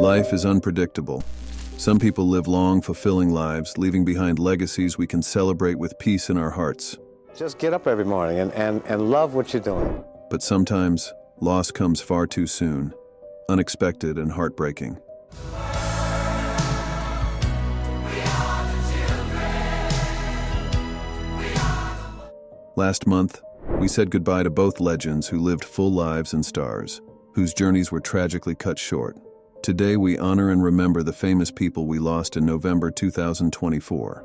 Life is unpredictable. Some people live long, fulfilling lives, leaving behind legacies we can celebrate with peace in our hearts. Just get up every morning and love what you're doing. But sometimes, loss comes far too soon, unexpected and heartbreaking. Last month, we said goodbye to both legends who lived full lives and stars, whose journeys were tragically cut short. Today, we honor and remember the famous people we lost in November 2024.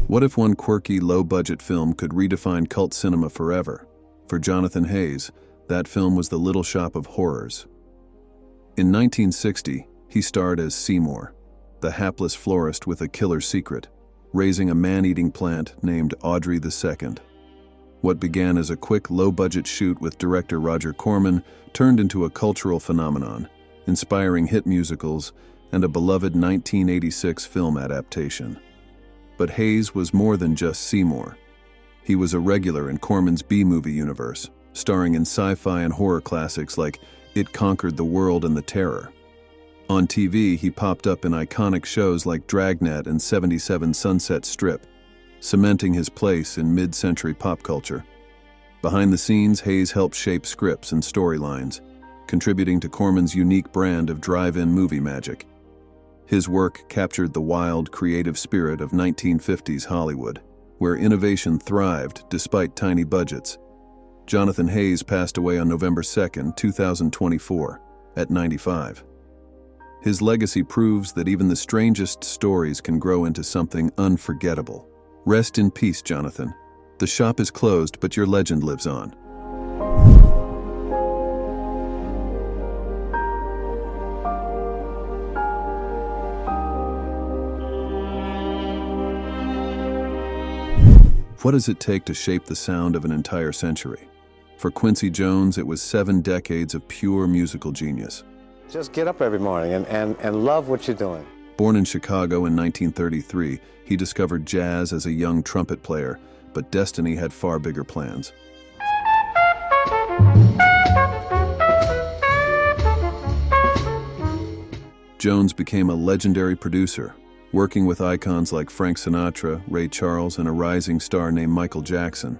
What if one quirky, low-budget film could redefine cult cinema forever? For Jonathan Hayes, that film was The Little Shop of Horrors. In 1960, he starred as Seymour, the hapless florist with a killer secret, raising a man-eating plant named Audrey II. What began as a quick, low-budget shoot with director Roger Corman turned into a cultural phenomenon, inspiring hit musicals and a beloved 1986 film adaptation. But Hayes was more than just Seymour. He was a regular in Corman's B-movie universe, starring in sci-fi and horror classics like It Conquered the World and The Terror. On TV, he popped up in iconic shows like Dragnet and 77 Sunset Strip, cementing his place in mid-century pop culture. Behind the scenes, Hayes helped shape scripts and storylines, contributing to Corman's unique brand of drive-in movie magic. His work captured the wild, creative spirit of 1950s Hollywood, where innovation thrived despite tiny budgets. Jonathan Hayes passed away on November 2, 2024, at 95. His legacy proves that even the strangest stories can grow into something unforgettable. Rest in peace, Jonathan. The shop is closed, but your legend lives on. What does it take to shape the sound of an entire century? For Quincy Jones, it was 7 decades of pure musical genius. Just get up every morning and love what you're doing. Born in Chicago in 1933, he discovered jazz as a young trumpet player, but destiny had far bigger plans. Jones became a legendary producer, working with icons like Frank Sinatra, Ray Charles, and a rising star named Michael Jackson.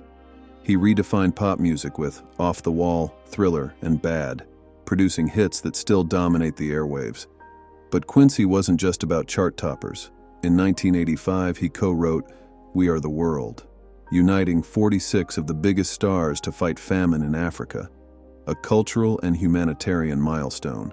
He redefined pop music with Off the Wall, Thriller, and Bad, producing hits that still dominate the airwaves. But Quincy wasn't just about chart toppers. In 1985, he co-wrote We Are the World, uniting 46 of the biggest stars to fight famine in Africa, a cultural and humanitarian milestone.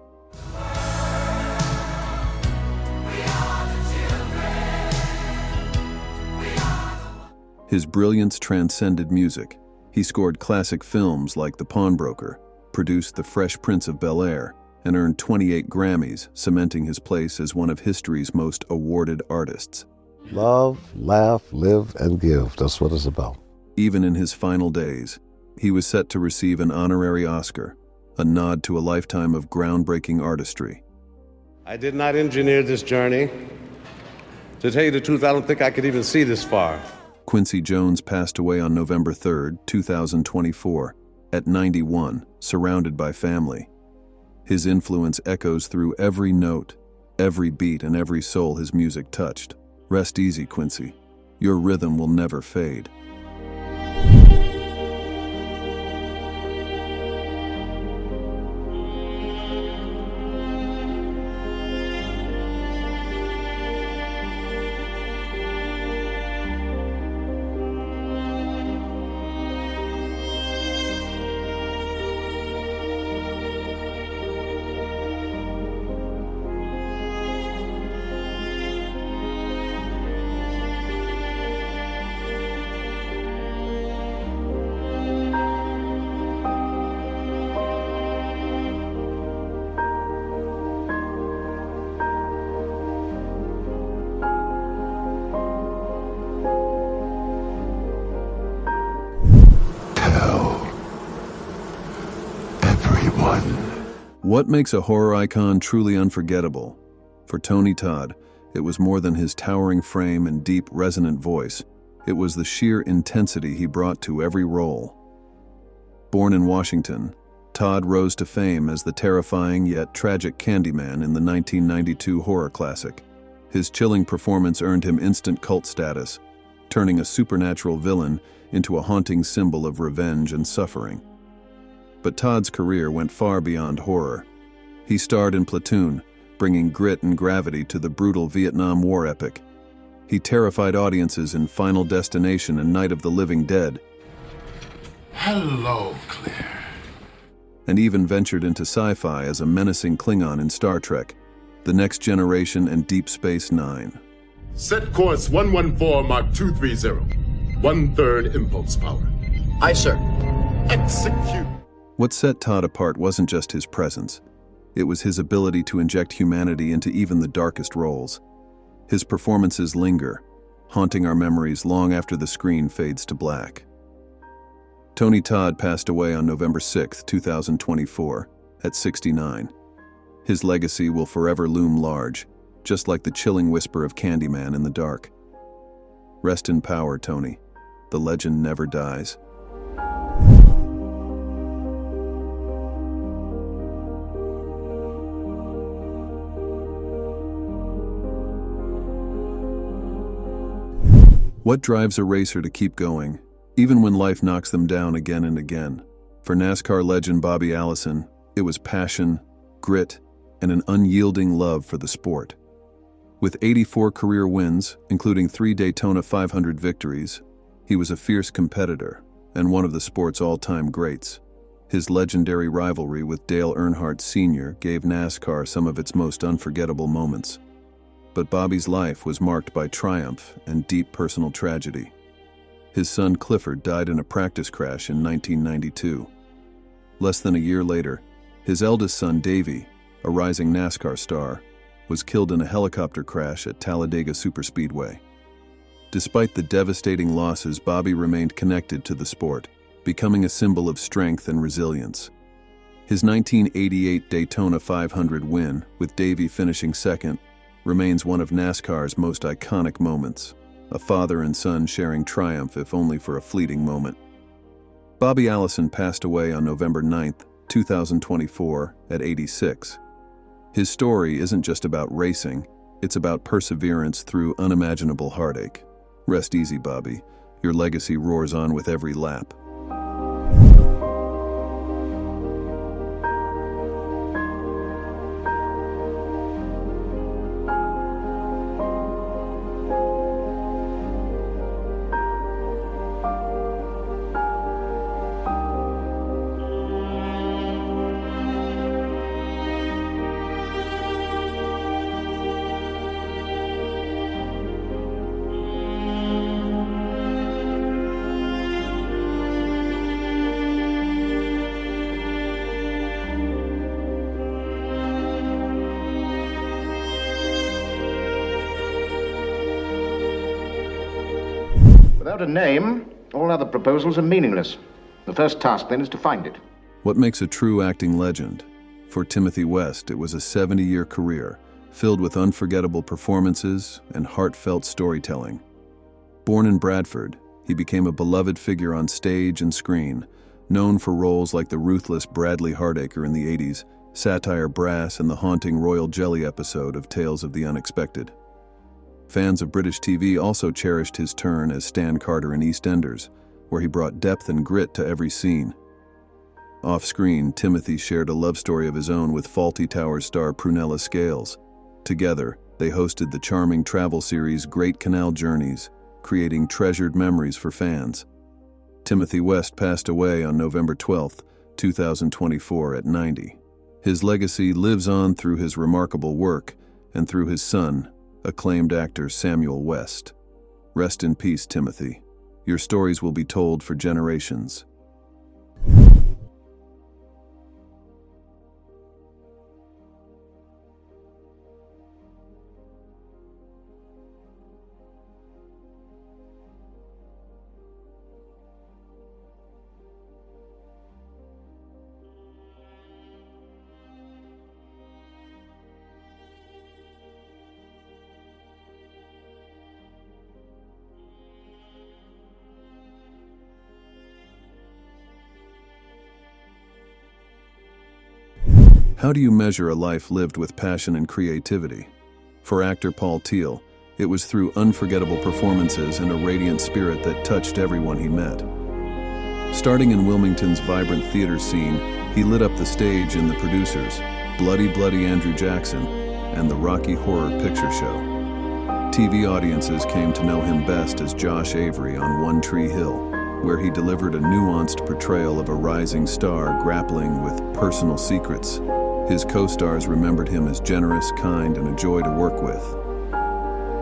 His brilliance transcended music. He scored classic films like The Pawnbroker, produced The Fresh Prince of Bel-Air, and earned 28 Grammys, cementing his place as one of history's most awarded artists. Love, laugh, live, and give. That's what it's about. Even in his final days, he was set to receive an honorary Oscar, a nod to a lifetime of groundbreaking artistry. I did not engineer this journey. To tell you the truth, I don't think I could even see this far. Quincy Jones passed away on November 3, 2024, at 91, surrounded by family. His influence echoes through every note, every beat, and every soul his music touched. Rest easy, Quincy. Your rhythm will never fade. What makes a horror icon truly unforgettable? For Tony Todd, it was more than his towering frame and deep, resonant voice. It was the sheer intensity he brought to every role. Born in Washington, Todd rose to fame as the terrifying yet tragic Candyman in the 1992 horror classic. His chilling performance earned him instant cult status, turning a supernatural villain into a haunting symbol of revenge and suffering. But Todd's career went far beyond horror. He starred in Platoon, bringing grit and gravity to the brutal Vietnam War epic. He terrified audiences in Final Destination and Night of the Living Dead. Hello, Claire. And even ventured into sci-fi as a menacing Klingon in Star Trek, The Next Generation and Deep Space Nine. Set course 114 Mark 230. 1/3 impulse power. Aye, sir. Execute. What set Todd apart wasn't just his presence. It was his ability to inject humanity into even the darkest roles. His performances linger, haunting our memories long after the screen fades to black. Tony Todd passed away on November 6, 2024, at 69. His legacy will forever loom large, just like the chilling whisper of Candyman in the dark. Rest in power, Tony. The legend never dies. What drives a racer to keep going, even when life knocks them down again and again? For NASCAR legend Bobby Allison, it was passion, grit, and an unyielding love for the sport. With 84 career wins, including 3 Daytona 500 victories, he was a fierce competitor and one of the sport's all-time greats. His legendary rivalry with Dale Earnhardt Sr. gave NASCAR some of its most unforgettable moments. But Bobby's life was marked by triumph and deep personal tragedy. His son Clifford died in a practice crash in 1992. Less than a year later, his eldest son Davey, a rising NASCAR star, was killed in a helicopter crash at Talladega Superspeedway. Despite the devastating losses, Bobby remained connected to the sport, becoming a symbol of strength and resilience. His 1988 Daytona 500 win, with Davey finishing second, remains one of NASCAR's most iconic moments, a father and son sharing triumph if only for a fleeting moment. Bobby Allison passed away on November 9, 2024, at 86. His story isn't just about racing, it's about perseverance through unimaginable heartache. Rest easy, Bobby. Your legacy roars on with every lap. Without a name, all other proposals are meaningless. The first task, then, is to find it. What makes a true acting legend? For Timothy West, it was a 70-year career, filled with unforgettable performances and heartfelt storytelling. Born in Bradford, he became a beloved figure on stage and screen, known for roles like the ruthless Bradley Hardacre in the 80s, satire Brass, and the haunting Royal Jelly episode of Tales of the Unexpected. Fans of British TV also cherished his turn as Stan Carter in EastEnders, where he brought depth and grit to every scene. Off-screen, Timothy shared a love story of his own with Fawlty Towers star Prunella Scales. Together, they hosted the charming travel series Great Canal Journeys, creating treasured memories for fans. Timothy West passed away on November 12, 2024, at 90. His legacy lives on through his remarkable work and through his son, acclaimed actor Samuel West. Rest in peace, Timothy. Your stories will be told for generations. How do you measure a life lived with passion and creativity? For actor Paul Teal, it was through unforgettable performances and a radiant spirit that touched everyone he met. Starting in Wilmington's vibrant theater scene, he lit up the stage in The Producers, Bloody Bloody Andrew Jackson, and the Rocky Horror Picture Show. TV audiences came to know him best as Josh Avery on One Tree Hill, where he delivered a nuanced portrayal of a rising star grappling with personal secrets. His co-stars remembered him as generous, kind, and a joy to work with.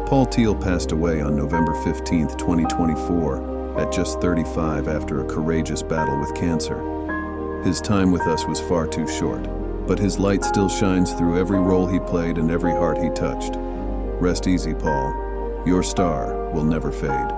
Paul Teal passed away on November 15, 2024, at just 35 after a courageous battle with cancer. His time with us was far too short, but his light still shines through every role he played and every heart he touched. Rest easy, Paul. Your star will never fade.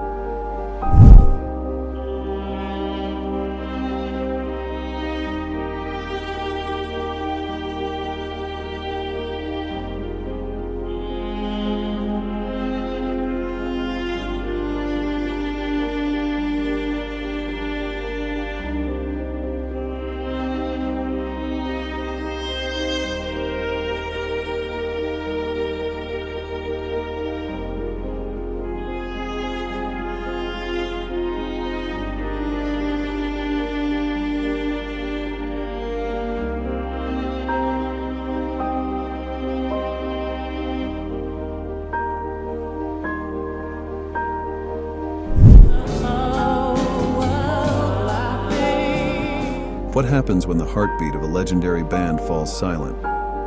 What happens when the heartbeat of a legendary band falls silent?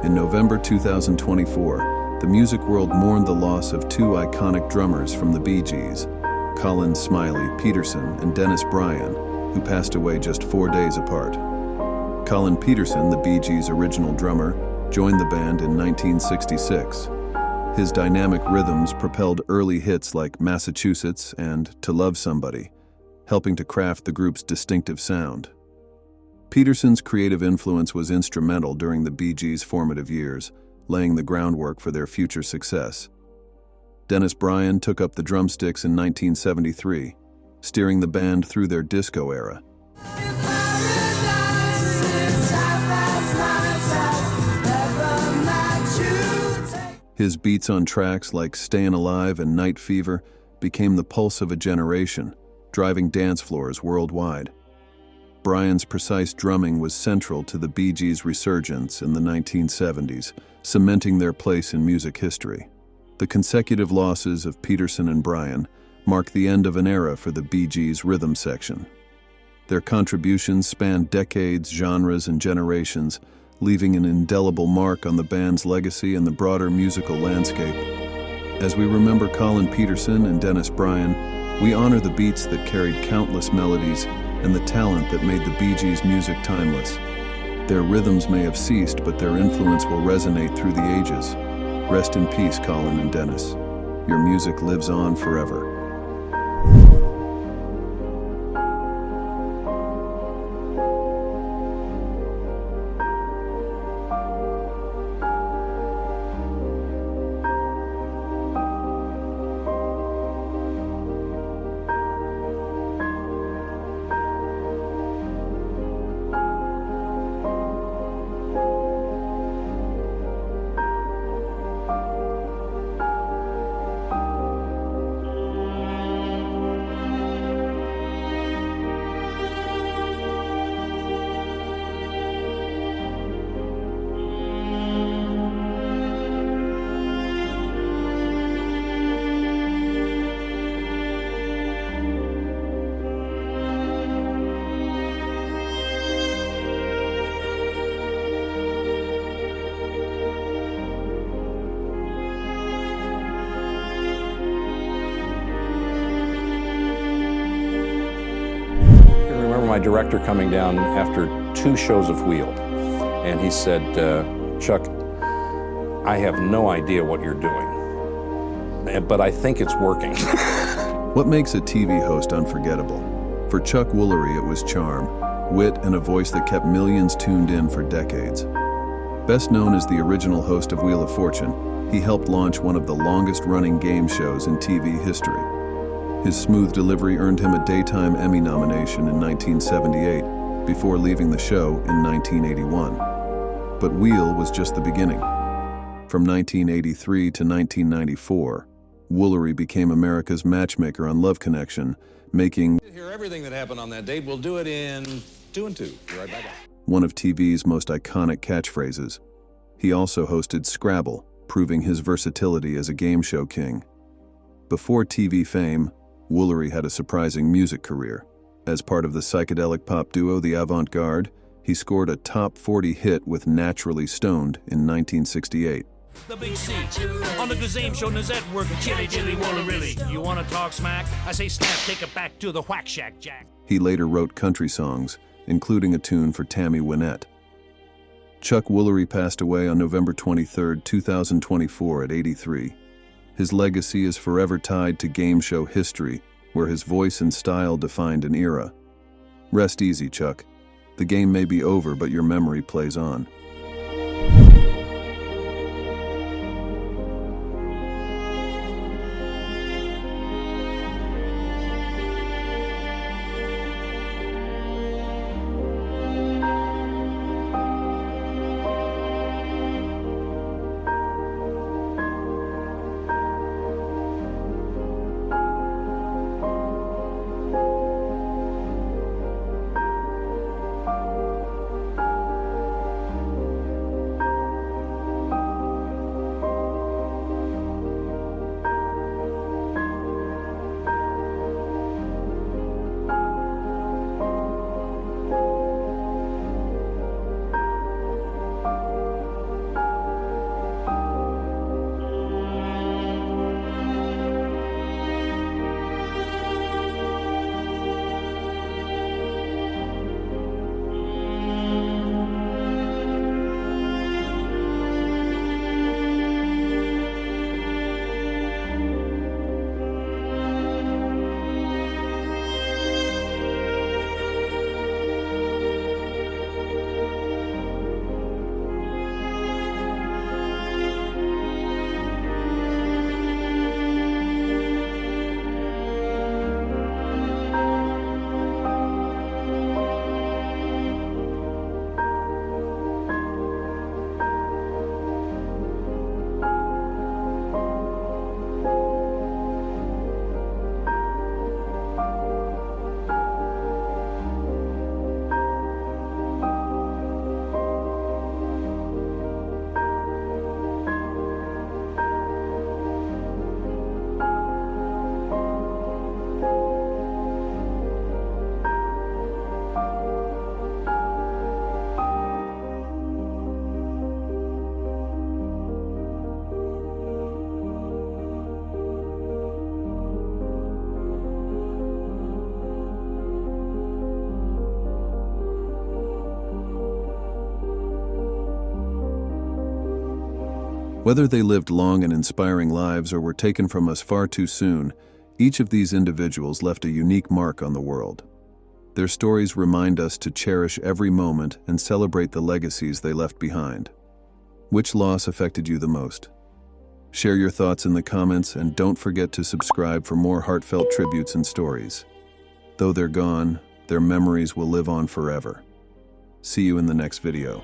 In November 2024, the music world mourned the loss of two iconic drummers from the Bee Gees, Colin "Smiley" Peterson and Dennis Bryan, who passed away just 4 days apart. Colin Peterson, the Bee Gees' original drummer, joined the band in 1966. His dynamic rhythms propelled early hits like Massachusetts and To Love Somebody, helping to craft the group's distinctive sound. Peterson's creative influence was instrumental during the Bee Gees' formative years, laying the groundwork for their future success. Dennis Bryan took up the drumsticks in 1973, steering the band through their disco era. His beats on tracks like Stayin' Alive and Night Fever became the pulse of a generation, driving dance floors worldwide. Bryan's precise drumming was central to the Bee Gees' resurgence in the 1970s, cementing their place in music history. The consecutive losses of Peterson and Bryan mark the end of an era for the Bee Gees' rhythm section. Their contributions spanned decades, genres, and generations, leaving an indelible mark on the band's legacy and the broader musical landscape. As we remember Colin Peterson and Dennis Bryan, we honor the beats that carried countless melodies and the talent that made the Bee Gees' music timeless. Their rhythms may have ceased, but their influence will resonate through the ages. Rest in peace, Colin and Dennis. Your music lives on forever. My director coming down after 2 shows of Wheeled, and he said, Chuck, I have no idea what you're doing, but I think it's working. What makes a TV host unforgettable? For Chuck Woolery, it was charm, wit, and a voice that kept millions tuned in for decades. Best known as the original host of Wheel of Fortune, he helped launch one of the longest-running game shows in TV history. His smooth delivery earned him a Daytime Emmy nomination in 1978, before leaving the show in 1981. But Wheel was just the beginning. From 1983 to 1994, Woolery became America's matchmaker on Love Connection, making Hear everything that happened on that date. We'll do it in 2 and 2. Be right back. one of TV's most iconic catchphrases. He also hosted Scrabble, proving his versatility as a game show king. Before TV fame, Woolery had a surprising music career. As part of the psychedelic pop duo The Avant-Garde, he scored a top 40 hit with Naturally Stoned in 1968. The Big C. On the Gazame Show, Nazette working chilly, chilly, Woolery. You wanna talk smack? I say snap, take it back to the Whack Shack Jack. He later wrote country songs, including a tune for Tammy Wynette. Chuck Woolery passed away on November 23, 2024 at 83. His legacy is forever tied to game show history, where his voice and style defined an era. Rest easy, Chuck. The game may be over, but your memory plays on. Whether they lived long and inspiring lives or were taken from us far too soon, each of these individuals left a unique mark on the world. Their stories remind us to cherish every moment and celebrate the legacies they left behind. Which loss affected you the most? Share your thoughts in the comments and don't forget to subscribe for more heartfelt tributes and stories. Though they're gone, their memories will live on forever. See you in the next video.